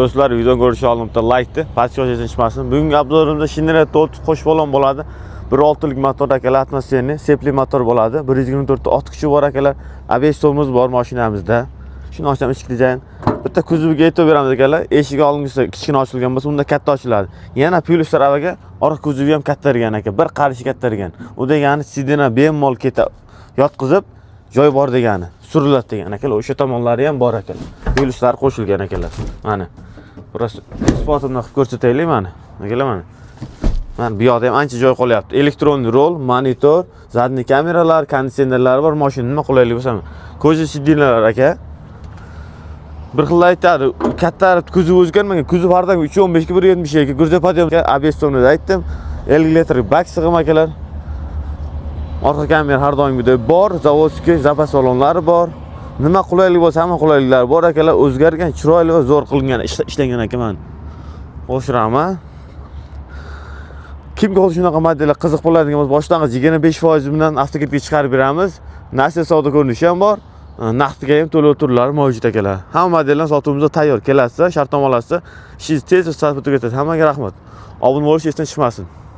Do'stlar, video ko'rish oldimda like-ni, pastga o'chirishni chiqmasin. Bugungi obzorimizda Shinere 4 qo'sh balon bo'ladi. 1.6 lik motor akalar, atmosferli, sepli motor bo'ladi. 124 ta ot kuchi bor akalar. ABS tomimiz bor mashinamizda. Shuni ochamiz, ichki dizayn. Bitta kuzovga aytib beramiz akalar. Eshigi oldingisi kichkina ochilgan bo'lsa, unda katta ochiladi. Yana plyuslar avaga orqa kuzovi ham kattarigan aka. Bir qarishi kattarigan. U degani sidina bemalol yotqizib joy bor degani. Suriladi degan akalar. O'sha tomonlari ham bor akalar. Plyuslar qo'shilgan akalar. Mana burası isbotimni qilib ko'rsataylik mana. Akalar mana. Mana bu yoqda ham ancha joy qolyapti. Elektron rol, monitor, zadniy kameralar, konditsionerlar bor. Mashina nima qulaylik bo'lsa, ko'zi sidinalar aka. Bir xil aytadi, kattalari kuzovi o'zgarmagan. Kuzov har doim 315 ga 170 ga gurza podyomga ABS tomida aytdim. 50 litr bak sig'im akalar. Orqa kamera har doimgidek bor, zavodskiy zapas salonlari bor. Nima qulaylik bo'lsa, hamma qulayliklar bor akalar. O'zgargan, chiroyli va zo'r qilingan, ishlangan aka men. Qo'shiraman. Kimga shunaqa modellar qiziq bo'ladigan bo'lsa, boshlang'ich 25% bilan avtokreditga chiqarib beramiz. Nasl savdo ko'rinishi ham bor. Naqdga ham to'lov turlari mavjud akalar. Hamma modellar sotuvimizda tayyor. Kelasiz, shartnoma olasiz. Ishingiz tez va safar tugatasiz. Hammaga rahmat. Obuna bo'lish esdan chiqmasin.